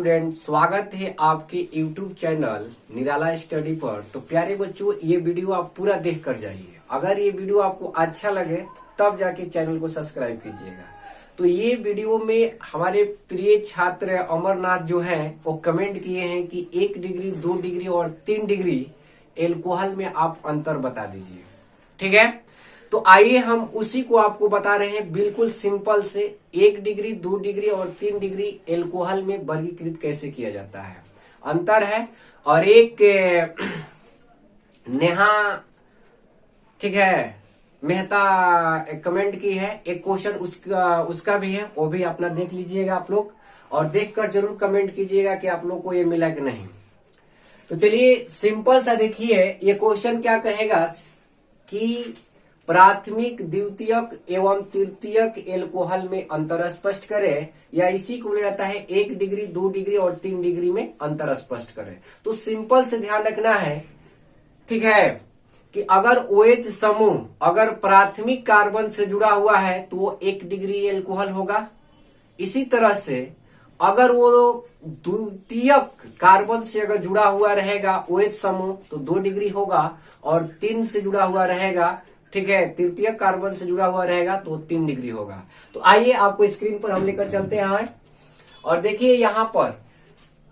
Student, स्वागत है आपके YouTube चैनल निराला स्टडी पर। तो प्यारे बच्चों, ये वीडियो आप पूरा देख कर जाइए। अगर ये वीडियो आपको अच्छा लगे तब जाके चैनल को सब्सक्राइब कीजिएगा। तो ये वीडियो में हमारे प्रिय छात्र अमरनाथ जो हैं वो कमेंट किए हैं कि 1 डिग्री, 2 डिग्री और 3 डिग्री एल्कोहल में आप अंतर बता दीजिए। ठीक है, तो आइए हम उसी को आपको बता रहे हैं बिल्कुल सिंपल से। 1 डिग्री, 2 डिग्री और 3 डिग्री एल्कोहल में वर्गीकृत कैसे किया जाता है, अंतर है। और एक नेहा, ठीक है, मेहता कमेंट की है, एक क्वेश्चन उसका भी है, वो भी अपना देख लीजिएगा आप लोग, और देखकर जरूर कमेंट कीजिएगा कि आप लोग को ये मिला कि नहीं। तो चलिए सिंपल सा देखिए, ये क्वेश्चन क्या कहेगा कि प्राथमिक, द्वितीयक एवं तृतीयक एल्कोहल में अंतर स्पष्ट करे, या इसी को बोला जाता है 1 डिग्री, 2 डिग्री और 3 डिग्री में अंतर स्पष्ट करे। तो सिंपल से ध्यान रखना है, ठीक है, कि अगर OH समूह अगर प्राथमिक कार्बन से जुड़ा हुआ है तो वो 1 डिग्री एल्कोहल होगा। इसी तरह से अगर वो द्वितीयक कार्बन से अगर जुड़ा हुआ रहेगा OH समूह तो 2 डिग्री होगा, और 3 से जुड़ा हुआ रहेगा, ठीक है, तृतीय कार्बन से जुड़ा हुआ रहेगा तो 3 डिग्री होगा। तो आइए आपको स्क्रीन पर हम लेकर चलते हैं और देखिए यहाँ पर,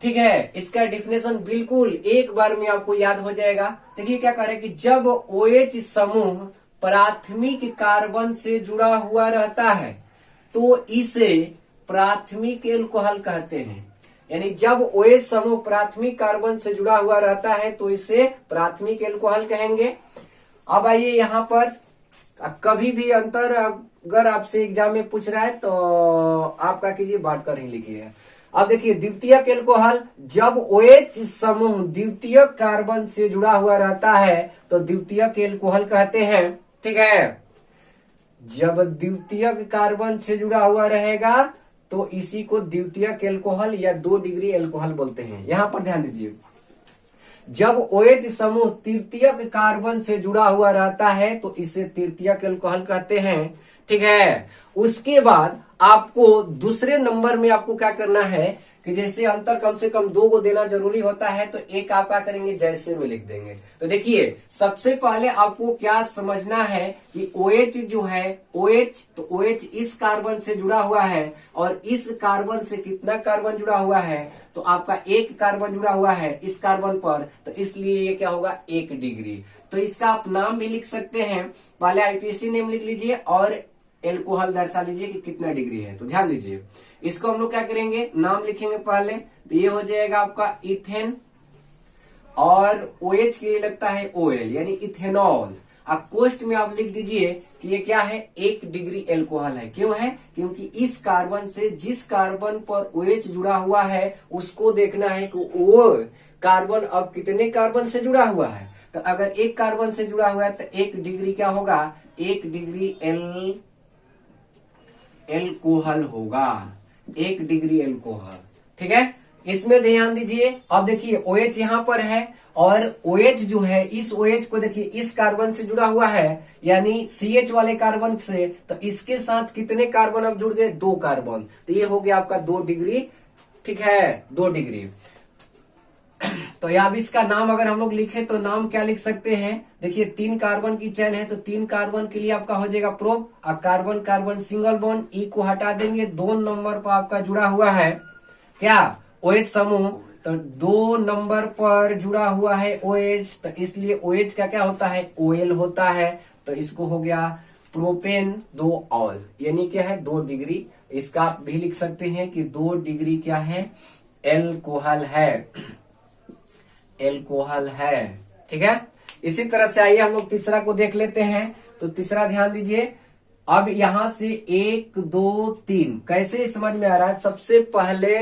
ठीक है, इसका डेफिनेशन बिल्कुल एक बार में आपको याद हो जाएगा। देखिए क्या कह रहे हैं कि जब OH समूह प्राथमिक कार्बन से जुड़ा हुआ रहता है तो इसे प्राथमिक एल्कोहल कहते हैं। यानी जब OH समूह प्राथमिक कार्बन से जुड़ा हुआ रहता है तो इसे प्राथमिक एल्कोहल कहेंगे। अब आइए यहाँ पर, कभी भी अंतर अगर आपसे एग्जाम में पूछ रहा है तो आप क्या कीजिए, बांट कर ही लिखिए। अब देखिए द्वितीयक एल्कोहल, जब OH समूह द्वितीयक कार्बन से जुड़ा हुआ रहता है तो द्वितीयक एल्कोहल कहते हैं। ठीक है, जब द्वितीयक कार्बन से जुड़ा हुआ रहेगा तो इसी को द्वितीयक एल्कोहल या 2 डिग्री एल्कोहल बोलते हैं। यहां पर ध्यान दीजिए, जब OH समूह तृतीयक कार्बन से जुड़ा हुआ रहता है तो इसे तृतीयक एल्कोहल कहते हैं। ठीक है, उसके बाद आपको दूसरे नंबर में आपको क्या करना है कि जैसे अंतर कम से कम 2 को देना जरूरी होता है तो एक आप क्या करेंगे, जैसे में लिख देंगे। तो देखिए सबसे पहले आपको क्या समझना है कि OH जो है, OH तो OH इस कार्बन से जुड़ा हुआ है, और इस कार्बन से कितना कार्बन जुड़ा हुआ है, तो आपका 1 कार्बन जुड़ा हुआ है इस कार्बन पर, तो इसलिए ये क्या होगा, 1 डिग्री। तो इसका आप नाम भी लिख सकते हैं, पहले IPSC नेम लिख लीजिए और एल्कोहल दर्शा लीजिए कि कितना डिग्री है। तो ध्यान दीजिए, इसको हम लोग क्या करेंगे, नाम लिखेंगे पहले, तो ये हो जाएगा आपका इथेन, और OH के लिए लगता है OL यानी इथेनॉल। अब कोष्ट में आप लिख दीजिए कि ये क्या है, 1 डिग्री एल्कोहल है। क्यों है, क्योंकि इस कार्बन से जिस कार्बन पर OH जुड़ा हुआ है उसको देखना है कि वो कार्बन अब कितने कार्बन से जुड़ा हुआ है। तो अगर 1 कार्बन से जुड़ा हुआ है तो 1 डिग्री क्या होगा, 1 डिग्री एल्कोहल होगा, 1 डिग्री एल्कोहल। ठीक है, इसमें ध्यान दीजिए। अब देखिए OH यहाँ पर है, और OH जो है, इस OH को देखिए इस कार्बन से जुड़ा हुआ है यानी CH वाले कार्बन से, तो इसके साथ कितने कार्बन अब जुड़ गए, 2 कार्बन। तो ये हो गया आपका 2 डिग्री। ठीक है, 2 डिग्री। तो अब इसका नाम अगर हम लोग लिखे तो नाम क्या लिख सकते हैं, देखिए 3 कार्बन की चेन है तो 3 कार्बन के लिए आपका हो जाएगा प्रोप, और कार्बन कार्बन सिंगल बॉन्ड, ई को हटा देंगे, 2 नंबर पर आपका जुड़ा हुआ है क्या, OH समूह, तो 2 नंबर पर जुड़ा हुआ है OH, तो इसलिए OH का क्या होता है, OL होता है। तो इसको हो गया प्रोपेन 2 ऑल, यानी क्या है, 2 डिग्री। इसका आप भी लिख सकते हैं कि 2 डिग्री क्या है, एल्कोहल है, एल्कोहल है। ठीक है, इसी तरह से आइए हम लोग तीसरा को देख लेते हैं। तो तीसरा ध्यान दीजिए, अब यहां से 1 2 3 कैसे समझ में आ रहा है। सबसे पहले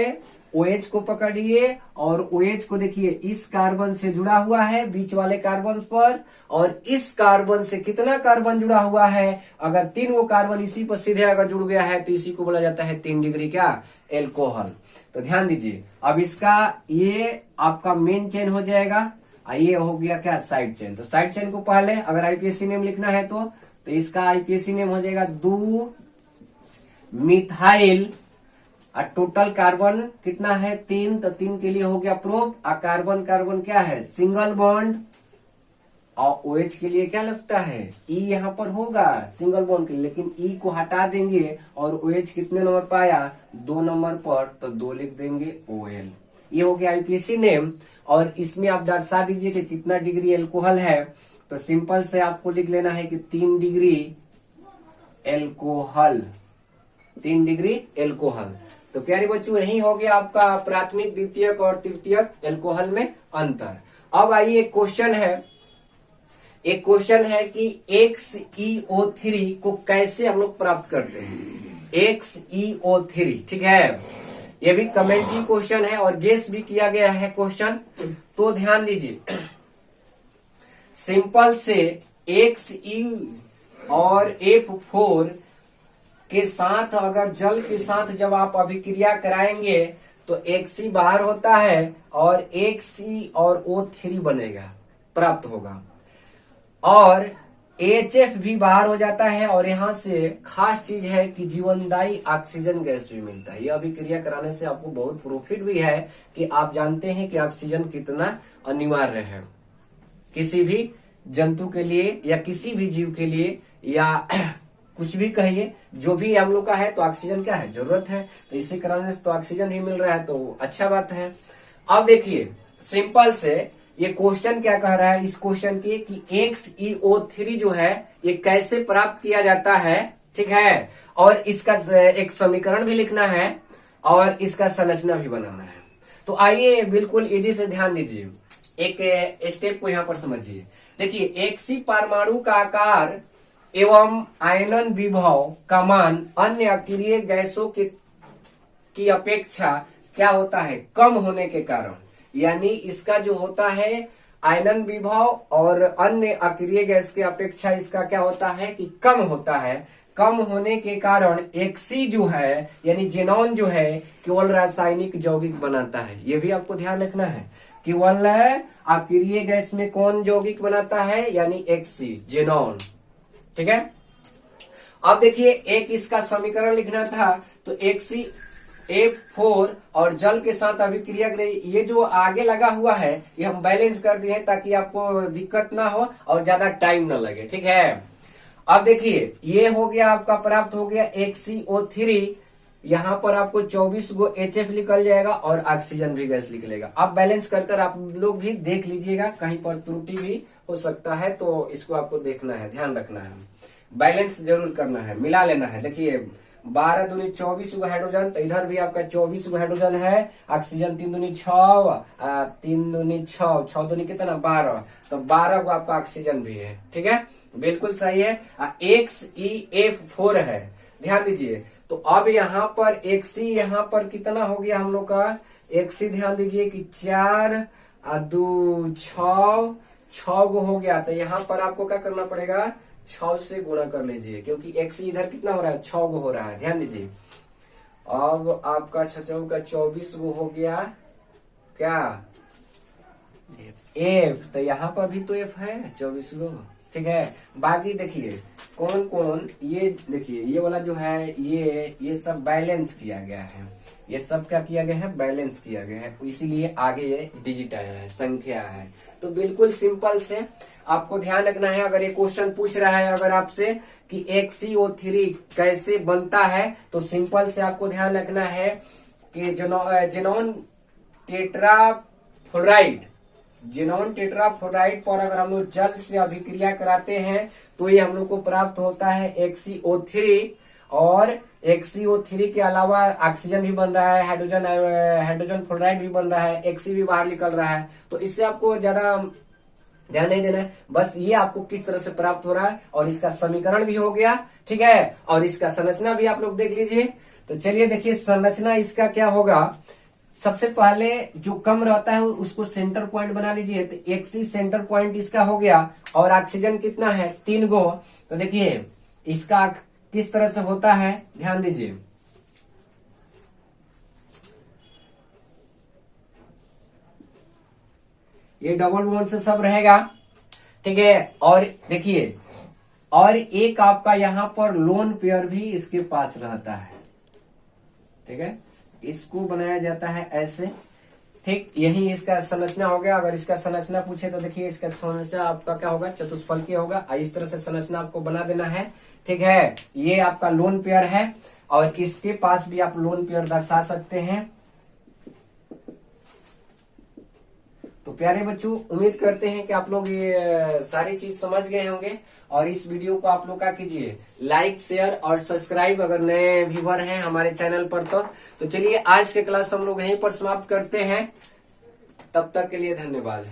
OH को पकड़िए, और OH को देखिए इस कार्बन से जुड़ा हुआ है बीच वाले कार्बन पर, और इस कार्बन से कितना कार्बन जुड़ा हुआ है, अगर 3 वो कार्बन इसी पर सीधे अगर जुड़ गया है तो इसी को बोला जाता है 3 डिग्री क्या, एल्कोहल। तो ध्यान दीजिए, अब इसका ये आपका मेन चेन हो जाएगा, ये हो गया क्या, साइड चेन। तो साइड चेन को पहले अगर IPSC नेम लिखना है तो इसका IPSC नेम हो जाएगा 2 मिथाइल और टोटल कार्बन कितना है 3, तो 3 के लिए हो गया प्रोप। और कार्बन कार्बन क्या है सिंगल बॉन्ड, और OH के लिए क्या लगता है E यहाँ पर होगा सिंगल बॉन्ड के लिए, लेकिन E को हटा देंगे और OH कितने नंबर पर आया 2 नंबर पर, तो 2 लिख देंगे OL। ये हो गया IUPAC नेम। और इसमें आप दर्शा दीजिए कि कितना डिग्री एल्कोहल है, तो सिंपल से आपको लिख लेना है कि 3 डिग्री एल्कोहल, 3 डिग्री एल्कोहल। तो प्यारे बच्चों यही हो गया आपका प्राथमिक, द्वितीयक और तृतीयक एल्कोहल में अंतर। अब आइए एक क्वेश्चन है कि XeO3 को कैसे हम लोग प्राप्त करते हैं, XeO3, ठीक है। ये भी कमेंट्री क्वेश्चन है और गेस भी किया गया है क्वेश्चन, तो ध्यान दीजिए। सिंपल से Xe और F4 के साथ अगर जल के साथ जब आप अभिक्रिया कराएंगे तो Xe बाहर होता है और Xe और O3 बनेगा, प्राप्त होगा, और HF भी बाहर हो जाता है। और यहाँ से खास चीज है कि जीवनदायी ऑक्सीजन गैस भी मिलता है। यह अभिक्रिया कराने से आपको बहुत प्रॉफिट भी है कि आप जानते हैं कि ऑक्सीजन कितना अनिवार्य है किसी भी जंतु के लिए या किसी भी जीव के लिए, या कुछ भी कहिए, जो भी हम लोग का है तो ऑक्सीजन क्या है जरूरत है, तो इसे कराने से तो ऑक्सीजन ही मिल रहा है, तो अच्छा बात है। अब देखिए सिंपल से ये क्वेश्चन क्या कह रहा है इस क्वेश्चन की कि XeO3 जो है ये कैसे प्राप्त किया जाता है, ठीक है, और इसका एक समीकरण भी लिखना है और इसका संरचना भी बनाना है। तो आइए बिल्कुल इजी से ध्यान दीजिए, एक स्टेप को यहाँ पर समझिए। देखिए Xe परमाणु का आकार एवं आयनन विभव का मान अन्य अक्रिय गैसों की अपेक्षा क्या होता है कम होने के कारण, यानी इसका जो होता है आयनन विभव और अन्य अक्रिय गैस की अपेक्षा इसका क्या होता है कि कम होता है। कम होने के कारण Xe जो है यानी जेनॉन जो है केवल रासायनिक यौगिक बनाता है। ये भी आपको ध्यान रखना है, केवल अक्रिय गैस में कौन यौगिक बनाता है, यानी Xe जेनॉन, ठीक है। अब देखिए एक इसका समीकरण लिखना था, तो F4 और जल के साथ अभिक्रिया करें। ये जो आगे लगा हुआ है ये हम बैलेंस कर दिए हैं ताकि आपको दिक्कत ना हो और ज्यादा टाइम ना लगे, ठीक है। अब देखिए ये हो गया आपका, प्राप्त हो गया XeO3। यहाँ पर आपको 24 गो HF निकल जाएगा और ऑक्सीजन भी गैस निकलेगा। अब बैलेंस कर आप लोग भी देख लीजिएगा, कहीं पर त्रुटि भी हो सकता है, तो इसको आपको देखना है, ध्यान रखना है, बैलेंस जरूर करना है, मिला लेना है। देखिए 12 दूनी 24 गो हाइड्रोजन, तो इधर भी आपका 24 गो हाइड्रोजन है, ऑक्सीजन 3 दूनी 6, 3 दूनी 6, 6 दूनी कितना 12, तो 12 गो आपका ऑक्सीजन भी है, ठीक है, बिल्कुल सही है। XeF4 है, ध्यान दीजिए। तो अब यहाँ पर Xe यहाँ पर कितना हो गया हम लोग का Xe, ध्यान दीजिए कि 4 2 6 गो हो गया। तो यहाँ पर आपको क्या करना पड़ेगा 6 से गुणा कर लीजिए, क्योंकि Xe इधर कितना हो रहा है 6 गो हो रहा है, ध्यान दीजिए। अब आपका 6 का 24 गो हो गया क्या F, तो यहाँ पर भी तो F है 24 गो, ठीक है। बाकी देखिए कौन कौन, ये देखिए ये वाला जो है ये सब बैलेंस किया गया है, ये सब क्या किया गया है बैलेंस किया गया है, इसीलिए आगे ये डिजिट आया है, संख्या है। तो बिल्कुल सिंपल से आपको ध्यान रखना है। अगर ये क्वेश्चन पूछ रहा है अगर आपसे कि XeO3 कैसे बनता है, तो सिंपल से आपको ध्यान रखना है कि जेनॉन टेट्राफ्लोराइड पर अगर हम लोग जल से अभिक्रिया कराते हैं तो ये हम लोग को प्राप्त होता है XeO3, और XeO3 के अलावा ऑक्सीजन भी बन रहा है, हाइड्रोजन फ्लोराइड भी बन रहा है, Xe भी बाहर निकल रहा है। तो इससे आपको ज्यादा ध्यान नहीं देना है, बस ये आपको किस तरह से प्राप्त हो रहा है, और इसका समीकरण भी हो गया, ठीक है, और इसका संरचना भी आप लोग देख लीजिए। तो चलिए देखिए संरचना इसका क्या होगा। सबसे पहले जो कम रहता है उसको सेंटर पॉइंट बना लीजिए, तो Xe सेंटर पॉइंट इसका हो गया, और ऑक्सीजन कितना है 3 गो। तो देखिए इसका किस तरह से होता है, ध्यान दीजिए। ये डबल बॉन्ड से सब रहेगा, ठीक है। और देखिए और एक आपका यहाँ पर लोन पेयर भी इसके पास रहता है, ठीक है, इसको बनाया जाता है ऐसे, ठीक। यही इसका संरचना हो गया। अगर इसका संरचना पूछे तो देखिए इसका संरचना आपका क्या होगा, चतुष्फलकीय होगा। इस तरह से संरचना आपको बना देना है, ठीक है। ये आपका लोन पेयर है और इसके पास भी आप लोन पेयर दर्शा सकते हैं। तो प्यारे बच्चों, उम्मीद करते हैं कि आप लोग ये सारी चीज समझ गए होंगे। और इस वीडियो को आप लोग क्या कीजिए, लाइक शेयर और सब्सक्राइब अगर नए व्यूवर हैं हमारे चैनल पर। तो चलिए आज के क्लास हम लोग यहीं पर समाप्त करते हैं। तब तक के लिए धन्यवाद।